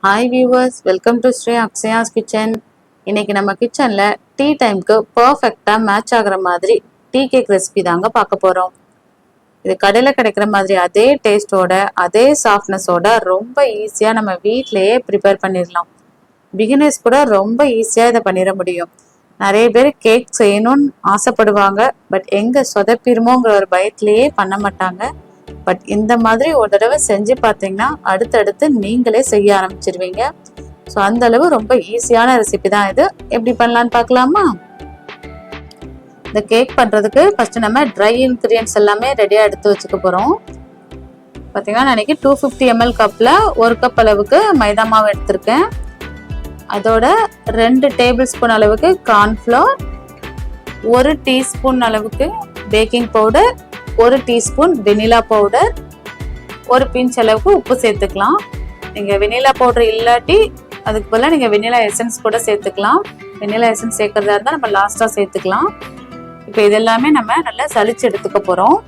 Hi viewers, welcome to Sri Akshaya's kitchen. இன்னைக்கு நம்ம கிச்சனில் டீ டைமுக்கு பர்ஃபெக்டாக மேட்ச் ஆகிற மாதிரி டீ கேக் ரெசிபி தாங்க பார்க்க போகிறோம். இது கடையில் கிடைக்கிற மாதிரி அதே டேஸ்ட்டோட அதே சாஃப்ட்னஸோட ரொம்ப ஈஸியாக நம்ம வீட்டிலையே ப்ரிப்பேர் பண்ணிடலாம். பிகினர்ஸ் கூட ரொம்ப ஈஸியாக இதை பண்ணிட முடியும். நிறைய பேர் கேக் செய்யணும்னு ஆசைப்படுவாங்க, பட் எங்கே சொதப்பிடுமோங்கிற ஒரு பயத்திலேயே பண்ண மாட்டாங்க. பட் இந்த மாதிரி ஒரு தடவை செஞ்சு பார்த்தீங்கன்னா அடுத்தடுத்து நீங்களே செய்ய ஆரம்பிச்சிருவீங்க. ஸோ அந்த அளவு ரொம்ப ஈஸியான ரெசிபி தான் இது. எப்படி பண்ணலான்னு பார்க்கலாமா? இந்த கேக் பண்ணுறதுக்கு ஃபஸ்ட்டு நம்ம ட்ரை இன்க்ரீடியன்ஸ் எல்லாமே ரெடியாக எடுத்து வச்சுக்க போகிறோம். பார்த்தீங்கன்னா நான் இன்னைக்கு 250 ml கப்பில் 1 கப் அளவுக்கு மைதா மாவு எடுத்திருக்கேன். அதோட 2 டேபிள் ஸ்பூன் அளவுக்கு கார்ன்ஃப்ளவர், 1 டீஸ்பூன் அளவுக்கு baking powder, 1 teaspoon vanilla powder, 1 pinch அளவுக்கு உப்பு சேர்த்துக்கலாம். நீங்கள் வெனிலா பவுடர் இல்லாட்டி அதுக்கு பதிலாக நீங்கள் வெனிலா எசன்ஸ் கூட சேர்த்துக்கலாம். வெனிலா எசன்ஸ் சேர்க்கறதா இருந்தால் நம்ம லாஸ்ட்டாக சேர்த்துக்கலாம். இப்போ இதெல்லாமே நம்ம நல்லா சலிச்சு எடுத்துக்க போகிறோம்.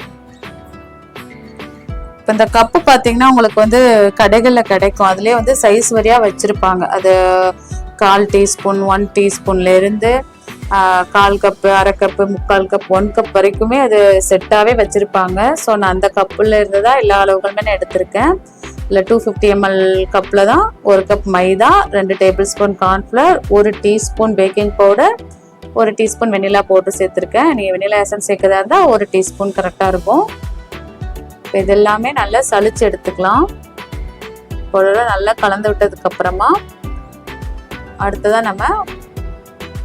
இப்போ இந்த கப்பு பார்த்தீங்கன்னா உங்களுக்கு கடைகளில் கிடைக்கும். அதுலேயே சைஸ் வரியாக வச்சுருப்பாங்க. அது 1/4 teaspoon 1 டீஸ்பூன்லேருந்து 1/4 cup, 1/2 cup, 3/4 cup, 1 cup வரைக்குமே அது செட்டாகவே வச்சுருப்பாங்க. ஸோ நான் அந்த கப்பில் இருந்து தான் எல்லா அளவுகளுமே நான் எடுத்திருக்கேன். இல்லை 250 ml கப்பில் தான் 1 cup maida, 2 tablespoon cornflour, 1 teaspoon baking powder, 1 teaspoon vanilla powder சேர்த்துருக்கேன். நீங்கள் வெனிலா எசன்ஸ் சேர்க்கறதா இருந்தால் 1 டீஸ்பூன் கரெக்டாக இருக்கும். இப்போ இதெல்லாமே நல்லா சலிச்சு எடுத்துக்கலாம். பொருளை நல்லா கலந்து விட்டதுக்கப்புறமா அடுத்ததான் நம்ம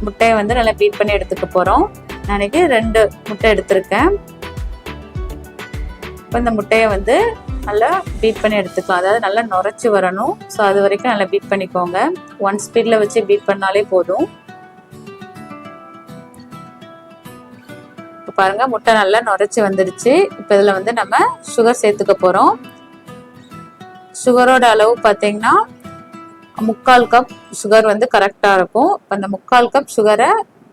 முட்டையை நல்லா பீட் பண்ணி எடுத்துக்க போகிறோம். நான் இன்னைக்கு 2 முட்டை எடுத்திருக்கேன். இப்போ இந்த முட்டையை நல்லா பீட் பண்ணி எடுத்துக்கலாம். அதாவது நல்லா நுரைச்சி வரணும். ஸோ அது வரைக்கும் நல்லா பீட் பண்ணிக்கோங்க. 1 ஸ்பீடில் வச்சு பீட் பண்ணாலே போதும். இப்போ பாருங்கள், முட்டை நல்லா நுரைச்சி வந்துடுச்சு. இப்போ இதில் நம்ம சுகர் சேர்த்துக்க போகிறோம். சுகரோட அளவு பார்த்தீங்கன்னா 3/4 கப் சுகர் கரெக்டாக இருக்கும். இப்போ அந்த 3/4 கப் சுகரை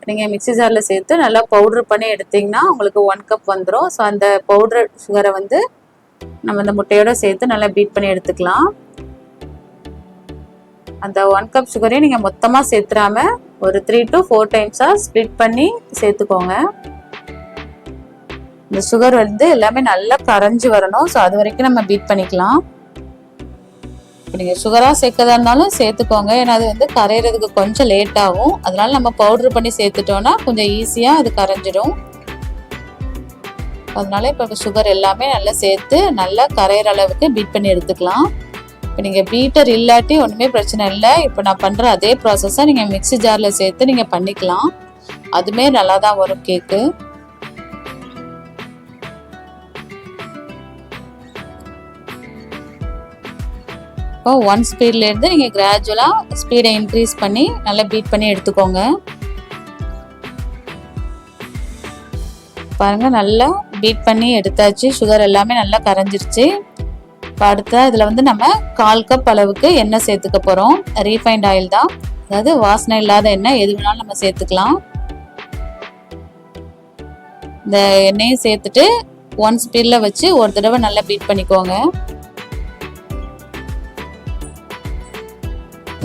நீங்கள் மிக்ஸி ஜாரில் சேர்த்து நல்லா பவுட்ரு பண்ணி எடுத்திங்கன்னா உங்களுக்கு 1 கப் வந்துடும். ஸோ அந்த பவுட்ரு சுகரை நம்ம இந்த முட்டையோட சேர்த்து நல்லா பீட் பண்ணி எடுத்துக்கலாம். அந்த 1 கப் சுகரையும் நீங்கள் மொத்தமாக சேர்த்துறாம ஒரு 3 to 4 டைம்ஸாக ஸ்ப்ளிட் பண்ணி சேர்த்துக்கோங்க. இந்த சுகர் எல்லாமே நல்லா கரைஞ்சி வரணும். ஸோ அது வரைக்கும் நம்ம பீட் பண்ணிக்கலாம். நீங்கள் சுகராக சேர்க்கறதா இருந்தாலும் சேர்த்துக்கோங்க. ஏன்னா அது கரையிறதுக்கு கொஞ்சம் லேட் ஆகும். அதனால நம்ம பவுட்ரு பண்ணி சேர்த்துட்டோன்னா கொஞ்சம் ஈஸியாக அது கரைஞ்சிடும். அதனால இப்போ சுகர் எல்லாமே நல்லா சேர்த்து நல்லா கரையிற அளவுக்கு பீட் பண்ணி எடுத்துக்கலாம். இப்போ நீங்கள் பீட்டர் இல்லாட்டி ஒன்றுமே பிரச்சனை இல்லை. இப்போ நான் பண்ணுற அதே ப்ராசஸாக நீங்கள் மிக்ஸி ஜாரில் சேர்த்து நீங்கள் பண்ணிக்கலாம். அதுவுமே நல்லா தான் வரும் கேக்கு. இப்போ 1 ஸ்பீட்லேருந்து நீங்கள் கிராஜுவலாக ஸ்பீடை இன்க்ரீஸ் பண்ணி நல்லா பீட் பண்ணி எடுத்துக்கோங்க. பாருங்கள், நல்லா பீட் பண்ணி எடுத்தாச்சு. சுகர் எல்லாமே நல்லா கரைஞ்சிருச்சு. இப்போ அடுத்த இதில் நம்ம 1/4 கப் அளவுக்கு எண்ணெய் சேர்த்துக்க போகிறோம். ரீஃபைண்ட் ஆயில் தான், அதாவது வாசனை இல்லாத எண்ணெய் எது வேணாலும் நம்ம சேர்த்துக்கலாம். இந்த எண்ணெயும் சேர்த்துட்டு 1 ஸ்பீடில் வச்சு ஒரு தடவை நல்லா பீட் பண்ணிக்கோங்க.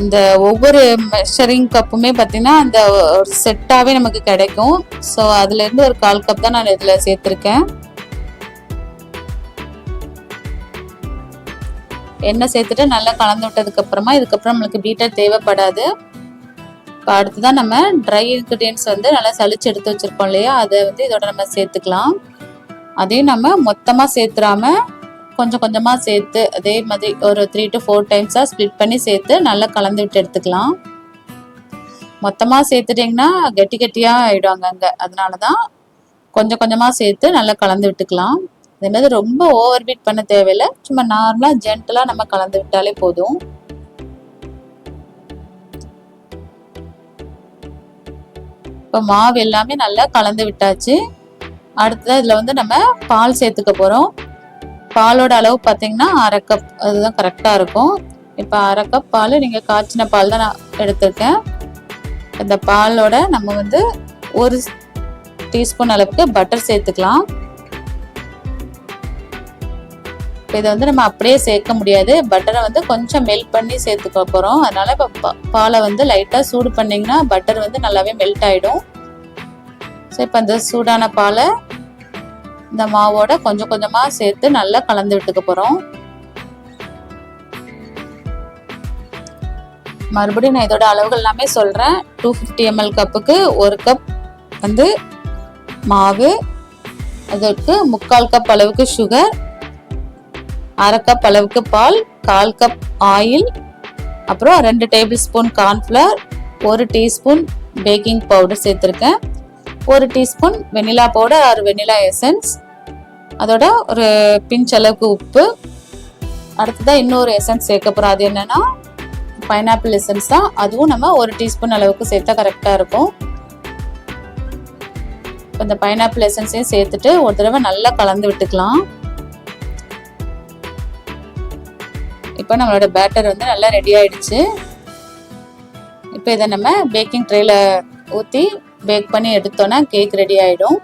இந்த ஒவ்வொரு மெஷரிங் கப்புமே பார்த்தீங்கன்னா அந்த ஒரு செட்டாகவே நமக்கு கிடைக்கும். ஸோ அதுலேருந்து ஒரு 1/4 கப் தான் நான் இதில் சேர்த்துருக்கேன். எண்ணெய் சேர்த்துட்டு நல்லா கலந்து விட்டதுக்கப்புறமா இதுக்கப்புறம் நம்மளுக்கு பீட்டர் தேவைப்படாது. இப்போ அடுத்துதான் நம்ம ட்ரை இன்க்ரீடியன்ஸ் நல்லா சலிச்சு எடுத்து வச்சுருக்கோம் இல்லையா, அதை இதோட நம்ம சேர்த்துக்கலாம். அதையும் நம்ம மொத்தமாக சேர்த்துறாம கொஞ்சம் கொஞ்சமாக சேர்த்து அதே மாதிரி ஒரு 3 to 4 டைம்ஸாக ஸ்ப்ளிட் பண்ணி சேர்த்து நல்லா கலந்து விட்டு எடுத்துக்கலாம். மொத்தமாக சேர்த்துட்டிங்கன்னா கெட்டி கெட்டியாக ஆகிடுவாங்க அங்கே. அதனால தான் கொஞ்சம் கொஞ்சமாக சேர்த்து நல்லா கலந்து விட்டுக்கலாம். இது ரொம்ப ஓவர் பீட் பண்ண தேவையில்லை. சும்மா நார்மலாக ஜென்டலாக நம்ம கலந்து விட்டாலே போதும். இப்போ மாவு எல்லாமே நல்லா கலந்து விட்டாச்சு. அடுத்தது இதில் நம்ம பால் சேர்த்துக்க போகிறோம். பாலோட அளவு பார்த்தீங்கன்னா 1/2 கப், அதுதான் கரெக்டாக இருக்கும். இப்போ 1/2 கப் பால், நீங்கள் காய்ச்சின பால் தான் நான் எடுத்திருக்கேன். இந்த பாலோட நம்ம 1 டீஸ்பூன் அளவுக்கு பட்டர் சேர்த்துக்கலாம். இப்போ இதை வந்து நம்ம அப்படியே சேர்க்க முடியாது, பட்டரை வந்து கொஞ்சம் மெல்ட் பண்ணி சேர்த்துக்க போகிறோம். அதனால இப்போ பாலை வந்து லைட்டாக சூடு பண்ணிங்கன்னா பட்டர் வந்து நல்லாவே மெல்ட் ஆகிடும். ஸோ இப்போ அந்த சூடான பாலை இந்த மாவோட கொஞ்சம் கொஞ்சமாக சேர்த்து நல்லா கலந்து விட்டுக்க போகிறோம். மறுபடியும் நான் இதோட அளவுகள் எல்லாமே சொல்கிறேன். 250 ml கப்புக்கு 1 கப் வந்து மாவு, அதற்கு 3/4 கப் அளவுக்கு சுகர், 1/2 கப் அளவுக்கு பால், 1/4 கப் ஆயில், அப்புறம் 2 tablespoon cornflour, 1 teaspoon baking powder சேர்த்துருக்கேன், 1 teaspoon vanilla powder or vanilla essence, அதோட ஒரு பிஞ்ச் அளவுக்கு உப்பு. அடுத்ததான் இன்னொரு எசன்ஸ் சேர்க்க போகிறோம். அது என்னன்னா பைனாப்பிள் எசன்ஸ் தான். அதுவும் நம்ம 1 டீஸ்பூன் அளவுக்கு சேர்த்தா கரெக்டாக இருக்கும். இப்போ இந்த பைனாப்பிள் எசன்ஸையும் சேர்த்துட்டு ஒரு தடவை நல்லா கலந்து விட்டுக்கலாம். இப்போ நம்மளோட பேட்டர் வந்து நல்லா ரெடி ஆயிடுச்சு. இப்போ இதை நம்ம பேக்கிங் ட்ரேல ஊற்றி பேக் பண்ணி எடுத்தோன்னா கேக் ரெடி ஆகிடும்.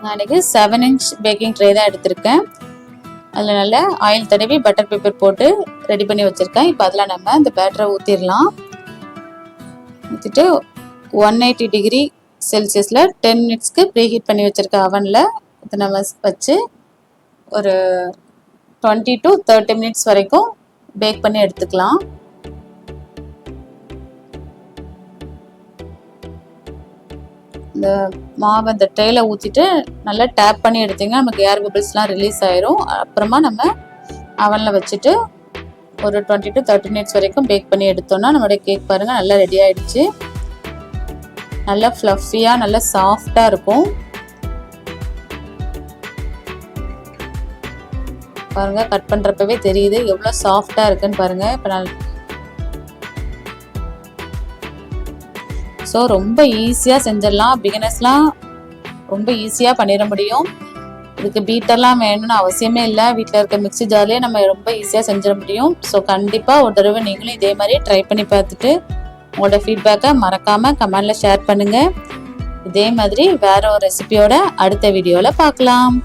நான் இன்னைக்கு 7 inch பேக்கிங் ட்ரே தான் எடுத்திருக்கேன். அதில் நல்லா ஆயில் தடவி பட்டர் பேப்பர் போட்டு ரெடி பண்ணி வச்சுருக்கேன். இப்போ அதில் நம்ம இந்த பேட்டரை ஊற்றிடலாம். ஊற்றிட்டு 180 டிகிரி செல்சியஸில் 10 minutesக்கு ப்ரீஹீட் பண்ணி வச்சுருக்க அவனில் இதை நம்ம வச்சு ஒரு 20 to 30 minutes வரைக்கும் பேக் பண்ணி எடுத்துக்கலாம். இந்த மாவை இந்த ட்ரேல ஊற்றிட்டு நல்லா டேப் பண்ணி எடுத்திங்கன்னா நமக்கு ஏர் பபிள்ஸ்லாம் ரிலீஸ் ஆயிரும். அப்புறமா நம்ம அவனில் வச்சுட்டு ஒரு 20 to 30 minutes வரைக்கும் பேக் பண்ணி எடுத்தோம்னா நம்மளுடைய கேக் பாருங்கள் நல்லா ரெடி ஆகிடுச்சு. நல்லா ஃப்ளஃபியாக நல்லா சாஃப்டாக இருக்கும். பாருங்கள், கட் பண்ணுறப்பவே தெரியுது எவ்வளோ சாஃப்டாக இருக்குன்னு பாருங்கள். இப்போ நான் ஸோ ரொம்ப ஈஸியாக செஞ்சிடலாம். பிகினர்ஸ்லாம் ரொம்ப ஈஸியாக பண்ணிட முடியும். இதுக்கு பீட்டர்லாம் வேணும்னு அவசியமே இல்லை. வீட்டில் இருக்க மிக்ஸி ஜார்லேயே நம்ம ரொம்ப ஈஸியாக செஞ்சிட முடியும். ஸோ கண்டிப்பாக ஒரு தடவை நீங்களும் இதே மாதிரி ட்ரை பண்ணி பார்த்துட்டு உங்களோட ஃபீட்பேக்கை மறக்காமல் கமெண்டில் ஷேர் பண்ணுங்கள். இதே மாதிரி வேற ஒரு ரெசிபியோட அடுத்த வீடியோவில் பார்க்கலாம்.